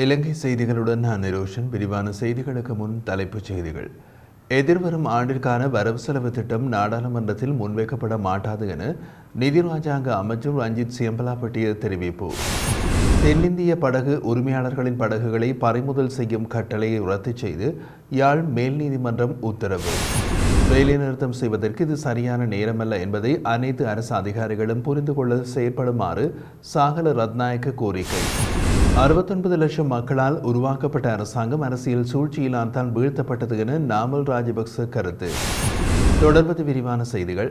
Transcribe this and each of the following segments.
இலங்கை செய்திகளுடன் நான் நிரோஷன். விரிவான செய்திகளுக்கு முன் தலைப்புச் செய்திகள். எதிர்வரும் ஆண்டிற்கான வரவு செலவு திட்டம் நாடாளுமன்றத்தில் முன்வைக்கப்பட மாட்டாது என நிதி ராஜாங்க அமைச்சர் ரஞ்சித் சியம்பலாப்பட்டிய தெரிவிப்பு. தென்னிந்திய படகு உரிமையாளர்களின் படகுகளை பறிமுதல் செய்யும் கட்டளையை ரத்து செய்து யாழ் மேல் நீதிமன்றம் உத்தரவு. வேலைநிறுத்தம் செய்வதற்கு இது சரியான நேரமல்ல என்பதை அனைத்து அரசு அதிகாரிகளும் புரிந்து கொள்ள செயற்படுமாறு சாகல ரத்நாயக்க கோரிக்கை. 69 லட்சம் மக்களால் உருவாக்கப்பட்ட அரசாங்கம் அரசியல் சூழ்ச்சியினால் தான் வீழ்த்தப்பட்டது என நாமல் ராஜபக்ச கருத்து. தொடர்வது விரிவான செய்திகள்.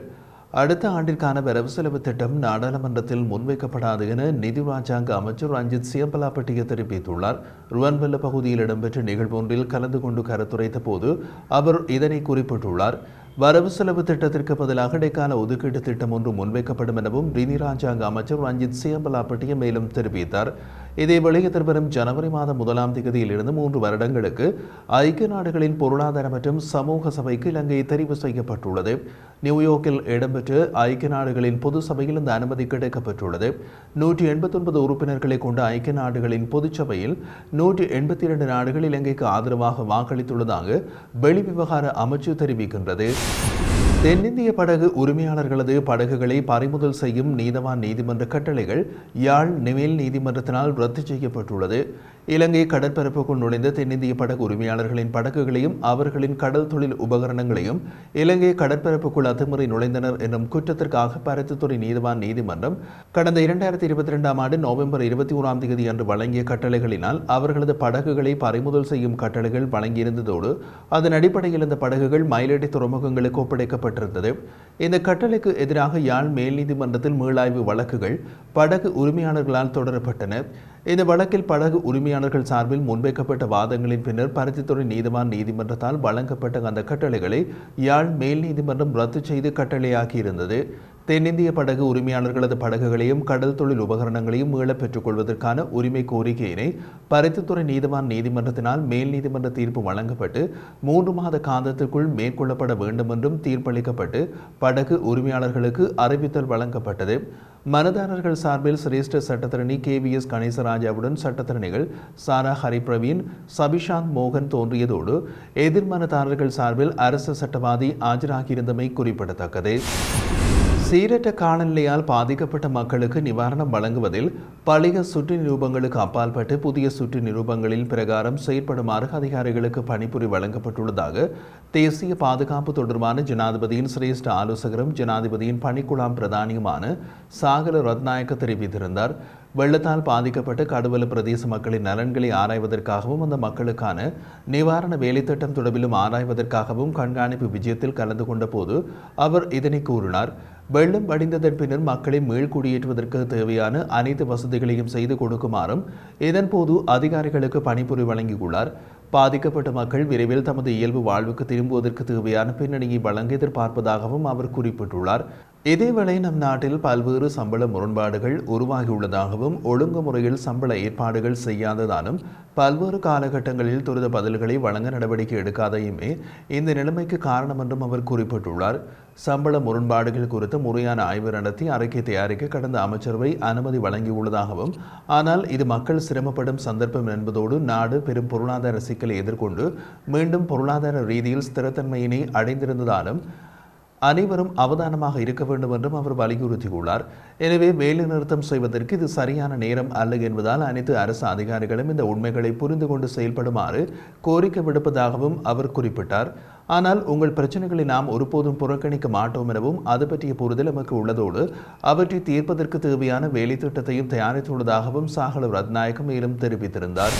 அடுத்த ஆண்டிற்கான வரவு செலவு திட்டம் நாடாளுமன்றத்தில் முன்வைக்கப்படாது என நிதி ராஜாங்க அமைச்சர் ரஞ்சித் சியம்பலாப்பட்டிய தெரிவித்துள்ளார். ருவன்வெல்ல பகுதியில் இடம்பெற்ற நிகழ்வு ஒன்றில் கலந்து கொண்டு கருத்துரைத்த போது அவர் இதனை குறிப்பிட்டுள்ளார். வரவு செலவு திட்டத்திற்கு பதிலாக இடைக்கால ஒதுக்கீட்டு திட்டம் ஒன்று முன்வைக்கப்படும் எனவும் நிதி ராஜாங்க அமைச்சர் ரஞ்சித் சியம்பலாப்பட்டிய மேலும் தெரிவித்தார். இதேவேளை எதிர்வரும் ஜனவரி மாதம் 1ஆம் தேதியிலிருந்து 3 வருடங்களுக்கு ஐக்கிய நாடுகளின் பொருளாதார மற்றும் சமூக சபைக்கு இலங்கை தெரிவு செய்யப்பட்டுள்ளது. நியூயார்க்கில் இடம்பெற்ற ஐக்கிய நாடுகளின் பொது சபையில் இந்த அனுமதி கிடைக்கப்பட்டுள்ளது. 189 உறுப்பினர்களை கொண்ட ஐக்கிய நாடுகளின் பொதுச்சபையில் 182 நாடுகள் இலங்கைக்கு ஆதரவாக வாக்களித்துள்ளதாக வெளிவிவகார அமைச்சு தெரிவிக்கின்றது. தென்னிந்திய படகு உரிமையாளர்களது படகுகளை பறிமுதல் செய்யும் நீதவான் நீதிமன்ற கட்டளைகள் யாழ் மேல் நீதிமன்றத்தினால் ரத்து செய்யப்பட்டுள்ளது. இலங்கை கடற்பரப்புக்குள் நுழைந்த தென்னிந்திய படகு உரிமையாளர்களின் படகுகளையும் அவர்களின் கடல் தொழில் உபகரணங்களையும் இலங்கை கடற்பரப்புக்குள் அத்துமுறை நுழைந்தனர் என்னும் குற்றத்திற்காக பருத்தித்துறை நீதவான் நீதிமன்றம் கடந்த 2022ஆம் ஆண்டு நவம்பர் 21ஆம் தேதி அன்று வழங்கிய கட்டளைகளினால் அவர்களது படகுகளை பறிமுதல் செய்யும் கட்டளைகள் வழங்கியிருந்ததோடு அதன் அடிப்படையில் இந்த படகுகள் மயிலடி துறைமுகங்களுக்கு ஒப்படைக்கப்பட்டிருந்தது. இந்த கட்டளைக்கு எதிராக யாழ் மேல் நீதிமன்றத்தில் மீளாய்வு வழக்குகள் படகு உரிமையாளர்களால் தொடரப்பட்டன. இந்த வழக்கில் படகு உரிமையாளர்கள் சார்பில் முன்வைக்கப்பட்ட வாதங்களின் பின்னர் பருத்தித்துறை நீதவான் நீதிமன்றத்தால் வழங்கப்பட்ட அந்த கட்டளைகளை யாழ் மேல் நீதிமன்றம் ரத்து செய்து கட்டளையாக்கியிருந்தது. தென்னிந்திய படகு உரிமையாளர்களது படகுகளையும் கடல் தொழில் உபகரணங்களையும் மீளப் பெற்றுக் கொள்வதற்கான உரிமை கோரிக்கையினை பருத்தித்துறை நீதவான் நீதிமன்றத்தினால் மேல் நீதிமன்ற தீர்ப்பு வழங்கப்பட்டு 3 மாத காலத்திற்குள் மேற்கொள்ளப்பட வேண்டும் என்றும் தீர்ப்பளிக்கப்பட்டு படகு உரிமையாளர்களுக்கு அறிவித்தல் வழங்கப்பட்டது. மனுதாரர்கள் சார்பில் சிரேஷ்ட சட்டத்தரணி KVS கணேசராஜாவுடன் சட்டத்தரணிகள் சாரா ஹரிபிரவீன், சபிஷாந்த் மோகன் தோன்றியதோடு எதிர் மனுதாரர்கள் சார்பில் அரசு சட்டவாதி ஆஜராகியிருந்தமை குறிப்பிடத்தக்கது. சீரற்ற காலநிலையால் பாதிக்கப்பட்ட மக்களுக்கு நிவாரணம் வழங்குவதில் பழைய சுற்று நிரூபங்களுக்கு அப்பாற்பட்டு புதிய சுற்று நிரூபங்களின் பிரகாரம் செயற்படுமாறு அதிகாரிகளுக்கு பணிபுரி வழங்கப்பட்டுள்ளதாக தேசிய பாதுகாப்பு தொடர்பான ஜனாதிபதியின் சிரேஷ்ட ஆலோசகரும் ஜனாதிபதியின் பணிக்குழாம் பிரதானியுமான சாகல ரத்நாயக்க தெரிவித்திருந்தார். வெள்ளத்தால் பாதிக்கப்பட்ட கடுவல பிரதேச மக்களின் நலன்களை ஆராய்வதற்காகவும் அந்த மக்களுக்கான நிவாரண வேலைத்திட்டம் தொடர்பிலும் ஆராய்வதற்காகவும் கண்காணிப்பு விஜயத்தில் கலந்து கொண்ட போது அவர் இதனை கூறினார். வெள்ளம் வடிந்ததன் பின்னர் மக்களை மீள்குடியேற்றுவதற்கு தேவையான அனைத்து வசதிகளையும் செய்து கொடுக்குமாறும் இதன்போது அதிகாரிகளுக்கு பணிபுரி வழங்கியுள்ளார். பாதிக்கப்பட்ட மக்கள் விரைவில் தமது இயல்பு வாழ்வுக்கு திரும்புவதற்கு தேவையான பின்னணியை வழங்க எதிர்பார்ப்பதாகவும் அவர் குறிப்பிட்டுள்ளார். இதேவேளை நம் நாட்டில் பல்வேறு சம்பள முரண்பாடுகள் உருவாகியுள்ளதாகவும் ஒழுங்குமுறையில் சம்பள ஏற்பாடுகள் செய்யாததாலும் பல்வேறு காலகட்டங்களில் துரித பதில்களை வழங்க நடவடிக்கை எடுக்காதையுமே இந்த நிலைமைக்கு காரணம் என்றும் அவர் குறிப்பிட்டுள்ளார். சம்பள முரண்பாடுகள் குறித்து முறையான ஆய்வு நடத்தி அறிக்கை தயாரிக்க கடந்த அமைச்சரவை அனுமதி வழங்கியுள்ளதாகவும் ஆனால் இது மக்கள் சிரமப்படும் சந்தர்ப்பம் என்பதோடு நாடு பெரும் பொருளாதார சிக்கலை எதிர்கொண்டு மீண்டும் பொருளாதார ரீதியில் ஸ்திரத்தன்மையினை அடைந்திருந்ததாலும் அனைவரும் அவதானமாக இருக்க வேண்டும் என்றும் அவர் வலியுறுத்தியுள்ளார். எனவே வேலைநிறுத்தம் செய்வதற்கு இது சரியான நேரம் அல்ல என்பதால் அனைத்து அரசு அதிகாரிகளும் இந்த உண்மைகளை புரிந்து கொண்டு செயல்படுமாறு கோரிக்கை விடுப்பதாகவும் அவர் குறிப்பிட்டார். ஆனால் உங்கள் பிரச்சனைகளை நாம் ஒருபோதும் புறக்கணிக்க மாட்டோம் எனவும் அது பற்றிய புரிதல் நமக்கு உள்ளதோடு அவற்றை தீர்ப்பதற்கு தேவையான வேலை திட்டத்தையும் தயாரித்துள்ளதாகவும் சாகல ரத்நாயக்க மேலும் தெரிவித்திருந்தார்.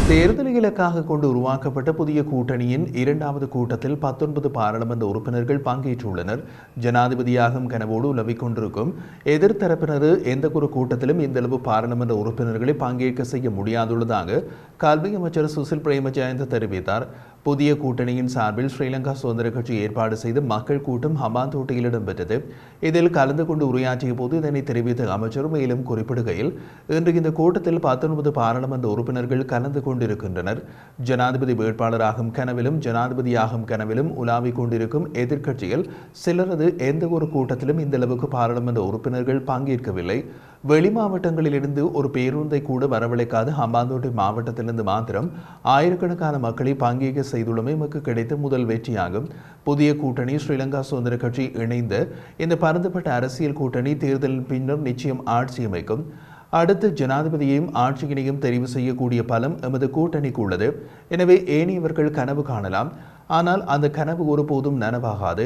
தேர்தல் இலக்காக கொண்டு உருவாக்கப்பட்ட புதிய கூட்டணியின் 2வது கூட்டத்தில் 19 பாராளுமன்ற உறுப்பினர்கள் பங்கேற்றுள்ளனர். ஜனாதிபதியாகும் கனவோடு உலவிக் கொண்டிருக்கும் எதிர்த்தரப்பினர் எந்த ஒரு கூட்டத்திலும் இந்தளவு பாராளுமன்ற உறுப்பினர்களை பங்கேற்க செய்ய முடியாதுள்ளதாக கல்வி அமைச்சர் சுசில் பிரேமஜயந்த தெரிவித்தார். புதிய கூட்டணியின் சார்பில் ஸ்ரீலங்கா சுதந்திர கட்சி ஏற்பாடு செய்த மக்கள் கூட்டம் ஹம்பாந்தோட்டையில் இடம்பெற்றது. இதில் கலந்து கொண்டு உரையாற்றிய போது இதனை தெரிவித்த அமைச்சர் மேலும் குறிப்பிடுகையில் இன்று இந்த கூட்டத்தில் 19 பாராளுமன்ற உறுப்பினர்கள் கலந்து கொண்டு கொண்டிருக்கின்றனர். ஜனாதிபதி வேட்பாளராகும் கனவிலும் ஜனாதிபதியாகும் கனவிலும் உலாவிக் கொண்டிருக்கும் எதிர்க்கட்சியில் சிலரது எந்த ஒரு கூட்டத்திலும் இந்த அளவுக்கு பாராளுமன்ற உறுப்பினர்கள் பங்கேற்கவில்லை. வெளி மாவட்டங்களிலிருந்து ஒரு பேருந்தை கூட வரவழைக்காது ஹம்பாந்தோட்டை மாவட்டத்திலிருந்து மாத்திரம் ஆயிரக்கணக்கான மக்களை பங்கேற்க செய்துள்ளமை நமக்கு கிடைத்த முதல் வெற்றியாகும். புதிய கூட்டணி ஸ்ரீலங்கா சுதந்திர கட்சி இணைந்த இந்த பரந்துபட்ட அரசியல் கூட்டணி தேர்தலின் பின்னர் நிச்சயம் ஆட்சி அமைக்கும். அடுத்து ஜனாதிபதியையும் ஆட்சியினையும் தெரிவு செய்யக்கூடிய பலம் எமது கூட்டணிக்கு உள்ளது. எனவே ஏனையவர்கள் கனவு காணலாம், ஆனால் அந்த கனவு ஒருபோதும் நனவாகாது.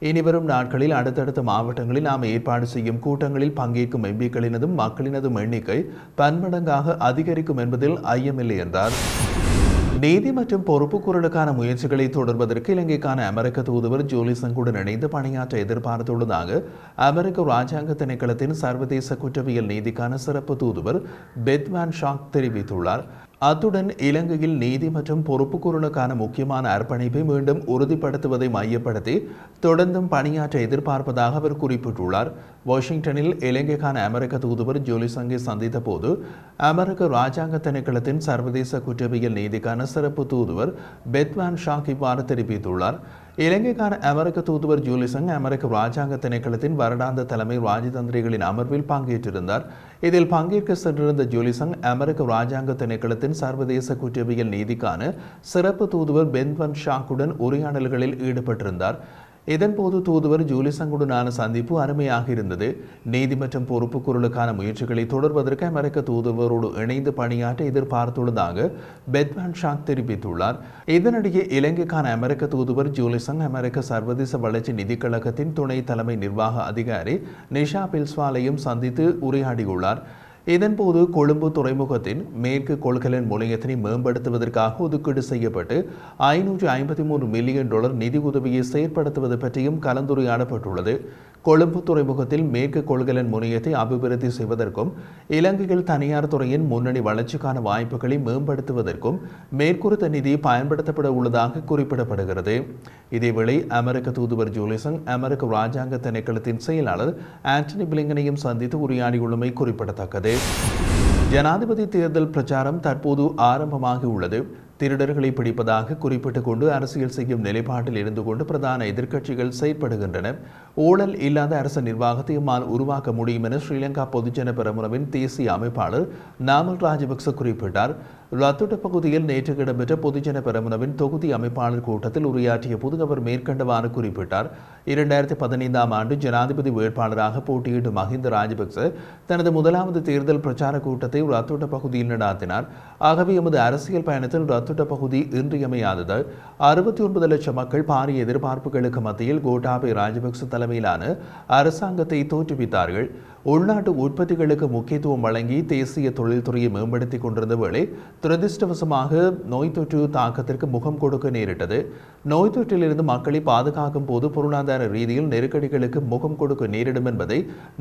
இனிவரும் நாட்களில் அடுத்தடுத்த மாவட்டங்களில் நாம் ஏற்பாடு செய்யும் கூட்டங்களில் பங்கேற்கும் எம்பிக்களினதும் மக்களினதும் எண்ணிக்கை பன்மடங்காக அதிகரிக்கும் என்பதில் ஐயமில்லை என்றார். நீதி மற்றும் பொறுப்புக்கூறலுக்கான முயற்சிகளை தொடர்வதற்கு இலங்கைக்கான அமெரிக்க தூதுவர் ஜூலி சங்குடன் இணைந்து பணியாற்ற எதிர்பார்த்துள்ளதாக அமெரிக்க ராஜாங்க திணைக்களத்தின் சர்வதேச குற்றவியல் நீதிக்கான சிறப்பு தூதுவர் பெத் வான் ஷாக் தெரிவித்துள்ளார். அத்துடன் இலங்கையில் நீதி மற்றும் பொறுப்புக்கூறலுக்கான முக்கியமான அர்ப்பணிப்பை மீண்டும் உறுதிப்படுத்துவதை மையப்படுத்தி தொடர்ந்தும் பணியாற்ற எதிர்பார்ப்பதாக அவர் குறிப்பிட்டுள்ளார். வாஷிங்டனில் இலங்கைக்கான அமெரிக்க தூதுவர் ஜூலி சங்கை சந்தித்த போது அமெரிக்க ராஜாங்க திணைக்களத்தின் சர்வதேச குற்றவியல் நீதிக்கான சிறப்பு தூதுவர் பெத் வான் ஷாக் இவ்வாறு தெரிவித்துள்ளார். இலங்கைக்கான அமெரிக்க தூதுவர் ஜூலி சங் அமெரிக்க ராஜாங்க திணைக்களத்தின் வருடாந்த தலைமை ராஜதந்திரிகளின் அமர்வில் பங்கேற்றிருந்தார். இதில் பங்கேற்க சென்றிருந்த ஜூலி சங் அமெரிக்க ராஜாங்க திணைக்களத்தின் சர்வதேச குற்றவியல் நீதிக்கான சிறப்பு தூதுவர் பெத் வான் ஷாக்குடன் உரையாடல்களில் ஈடுபட்டிருந்தார். இதன்போது தூதுவர் ஜூலி சங்குடனான சந்திப்பு அருமையாக இருந்தது. நீதி மற்றும் பொறுப்புக்கூறலுக்கான முயற்சிகளை தொடர்வதற்கு அமெரிக்க தூதுவரோடு இணைந்து பணியாற்ற எதிர்பார்த்துள்ளதாக பெத் வான் ஷாக் தெரிவித்துள்ளார். இதனிடையே இலங்கைக்கான அமெரிக்க தூதுவர் ஜூலி சங் அமெரிக்க சர்வதேச வளர்ச்சி நிதிக் கழகத்தின் துணை தலைமை நிர்வாக அதிகாரி நிஷா பில்ஸ்வாலையும் சந்தித்து உரையாடியுள்ளார். இதன்போது கொழும்பு துறைமுகத்தின் மேற்கு கொள்கலன் முனையத்தினை மேம்படுத்துவதற்காக ஒதுக்கீடு செய்யப்பட்டு $553 மில்லியன் நிதி உதவியை செயற்படுத்துவது பற்றியும் கலந்துரையாடப்பட்டுள்ளது. கொழும்பு துறைமுகத்தில் மேற்கு கொள்கலன் முனையத்தை அபிவிருத்தி செய்வதற்கும் இலங்கையில் தனியார் துறையின் முன்னணி வளர்ச்சிக்கான வாய்ப்புகளை மேம்படுத்துவதற்கும் மேற்குறித்த நிதி பயன்படுத்தப்பட உள்ளதாக குறிப்பிடப்படுகிறது. இதேவேளை அமெரிக்க தூதுவர் ஜூலி சங் அமெரிக்க ராஜாங்க திணைக்களத்தின் செயலாளர் ஆண்டனி பிளிங்கனையும் சந்தித்து உரையாடியுள்ளமை குறிப்பிடத்தக்கது. ஜனாதிபதி தேர்தல் பிரச்சாரம் தற்போது ஆரம்பமாகியுள்ளது. திருடர்களை பிடிப்பதாக குறிப்பிட்டுக் கொண்டு அரசியல் செய்யும் நிலைப்பாட்டில் இருந்து கொண்டு பிரதான எதிர்க்கட்சிகள் செயற்படுகின்றன. ஊழல் இல்லாத அரசு நிர்வாகத்தை உருவாக்க முடியும் என ஸ்ரீலங்கா பொதுஜன பெரமுனவின் தேசிய அமைப்பாளர் நாமல் ராஜபக்ச குறிப்பிட்டார். ரத்துட்ட பகுதியில் நேற்று இடம்பெற்ற பொதுஜன பெரமுனவின் தொகுதி அமைப்பாளர் கூட்டத்தில் உரையாற்றிய போது அவர் மேற்கண்டவாறு குறிப்பிட்டார். 2015ஆம் ஆண்டு ஜனாதிபதி வேட்பாளராக போட்டியிட்டு மஹிந்த ராஜபக்ச தனது முதலாவது தேர்தல் பிரச்சார கூட்டத்தை ரத்துட்ட பகுதியில் நடாத்தினார். ஆகவே எமது அரசியல் பயணத்தில் ரத்துட்ட பகுதி இன்றியமையாதது. 69 லட்சம் மக்கள் பாரிய எதிர்பார்ப்புகளுக்கு மத்தியில் கோட்டாபய ராஜபக்ச தலைமையிலான அரசாங்கத்தை தோற்றுவித்தார்கள். உள்நாட்டு உற்பத்திகளுக்கு முக்கியத்துவம் வழங்கி தேசிய தொழில்துறையை மேம்படுத்திக் கொண்டிருந்த வேளை துரதிருஷ்டவசமாக நோய் தொற்று தாக்கத்திற்கு முகம் கொடுக்க நேரிட்டது. நோய் தொற்றிலிருந்து மக்களை பாதுகாக்கும் போது பொருளாதார ரீதியில் நெருக்கடிகளுக்கு முகம் கொடுக்க நேரிடும் என்பதை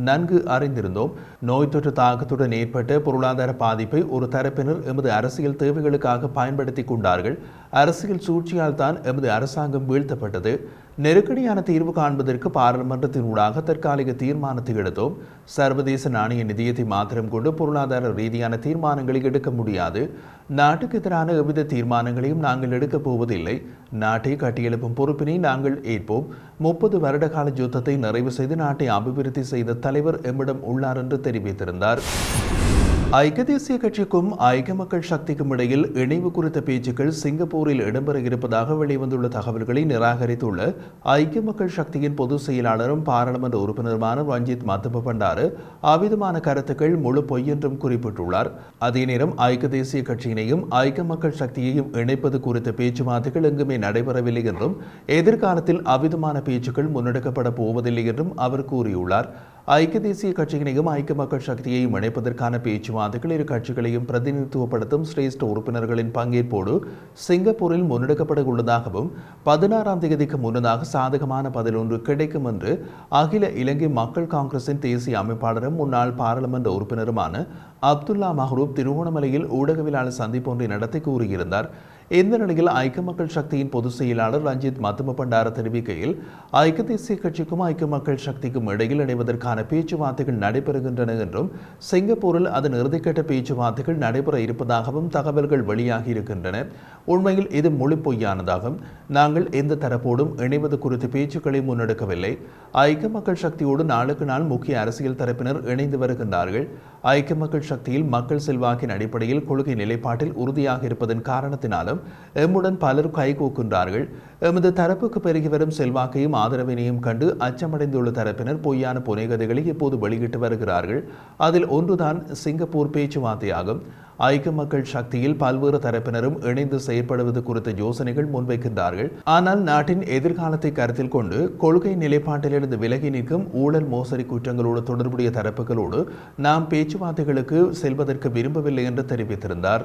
நன்கு அறிந்திருந்தோம். நோய் தொற்று தாக்கத்துடன் ஏற்பட்ட பொருளாதார பாதிப்பை ஒரு தரப்பினர் எமது அரசியல் தேவைகளுக்காக பயன்படுத்திக் கொண்டார்கள். அரசியல் சூழ்ச்சியால் தான் எமது அரசாங்கம் வீழ்த்தப்பட்டது. நெருக்கடியான தீர்வு காண்பதற்கு பாராளுமன்றத்தின் ஊடாக தற்காலிக தீர்மானத்தை எடுத்தோம். சர்வதேச நாணய நிதியத்தை மாத்திரம் கொண்டு பொருளாதார ரீதியான தீர்மானங்களை எடுக்க முடியாது. நாட்டுக்கு எதிரான எவ்வித தீர்மானங்களையும் நாங்கள் எடுக்கப் போவதில்லை. நாட்டை கட்டியெழுப்பும் பொறுப்பினை நாங்கள் ஏற்போம். 30 வருட கால யுத்தத்தை நிறைவு செய்து நாட்டை அபிவிருத்தி செய்த தலைவர் எம்மிடம் உள்ளார் என்று தெரிவித்திருந்தார். ஐக்கிய தேசிய கட்சிக்கும் ஐக்கிய மக்கள் சக்திக்கும் இடையில் இணைவு குறித்த பேச்சுக்கள் சிங்கப்பூரில் இடம்பெற இருப்பதாக வெளிவந்துள்ள தகவல்களை நிராகரித்துள்ள ஐக்கிய மக்கள் சக்தியின் பொதுச் செயலாளரும் பாராளுமன்ற உறுப்பினருமான ரஞ்சித் மத்துப பண்டாரு அவ்விதமான கருத்துக்கள் முழு பொய் என்றும் குறிப்பிட்டுள்ளார். அதே நேரம் ஐக்கிய தேசிய கட்சியினையும் ஐக்கிய மக்கள் சக்தியையும் இணைப்பது குறித்த பேச்சுவார்த்தைகள் எங்குமே நடைபெறவில்லை என்றும் எதிர்காலத்தில் அவ்விதமான பேச்சுக்கள் முன்னெடுக்கப்பட போவதில்லை என்றும் அவர் கூறியுள்ளார். ஐக்கிய தேசிய கட்சியினையும் ஐக்கிய மக்கள் சக்தியையும் இணைப்பதற்கான பேச்சுவார்த்தைகள் இரு கட்சிகளையும் பிரதிநிதித்துவப்படுத்தும் சிரேஷ்ட உறுப்பினர்களின் பங்கேற்போடு சிங்கப்பூரில் முன்னெடுக்கப்பட உள்ளதாகவும் 16ஆம் தேதிக்கு முன்னதாக சாதகமான பதில் ஒன்று கிடைக்கும் என்று அகில இலங்கை மக்கள் காங்கிரசின் தேசிய அமைப்பாளரும் முன்னாள் பாராளுமன்ற உறுப்பினருமான அப்துல்லா மஹ்ரூப் திருவோணமலையில் ஊடகவியலாளர் சந்திப்பு ஒன்றை நடத்தி கூறியிருந்தார். இந்த நிலையில் ஐக்கிய மக்கள் சக்தியின் பொதுச் செயலாளர் ரஞ்சித் மத்தும பண்டார தெரிவிக்கையில் ஐக்கிய தேசிய கட்சிக்கும் ஐக்கிய மக்கள் சக்திக்கும் இடையில் இணைவதற்கான பேச்சுவார்த்தைகள் நடைபெறுகின்றன என்றும் சிங்கப்பூரில் அதன் இறுதிக்கட்ட பேச்சுவார்த்தைகள் நடைபெற இருப்பதாகவும் தகவல்கள் வெளியாகி இருக்கின்றன. உண்மையில் இது முழு பொய்யானதாகும். நாங்கள் எந்த தரப்போடும் இணைவது குறித்து பேச்சுக்களை முன்னெடுக்கவில்லை. ஐக்கிய மக்கள் சக்தியோடு நாளுக்கு நாள் முக்கிய அரசியல் தரப்பினர் இணைந்து வருகின்றார்கள். ஐக்கிய மக்கள் சக்தியில் மக்கள் செல்வாக்கின் அடிப்படையில் கொள்கை நிலைப்பாட்டில் உறுதியாக இருப்பதன் காரணத்தினாலும் எம்முடன் பலர் கைகோக்கின்றார்கள். எமது தரப்புக்கு பெருகி வரும் செல்வாக்கையும் ஆதரவினையும் கண்டு அச்சமடைந்துள்ள தரப்பினர் பொய்யான புனைகதைகளை இப்போது வெளியிட்டு வருகிறார்கள். அதில் ஒன்றுதான் சிங்கப்பூர் பேச்சுவார்த்தையாகும். ஐக்கிய மக்கள் சக்தியில் பல்வேறு தரப்பினரும் இணைந்து செயற்படுவது குறித்த யோசனைகள் முன்வைக்கின்றார்கள். ஆனால் நாட்டின் எதிர்காலத்தை கருத்தில் கொண்டு கொள்கை நிலைப்பாட்டிலிருந்து விலகி நிற்கும் ஊழல் மோசடி குற்றங்களோடு தொடர்புடைய தரப்புகளோடு நாம் பேச்சுவார்த்தைகளுக்கு செல்வதற்கு விரும்பவில்லை என்று தெரிவித்திருந்தார்.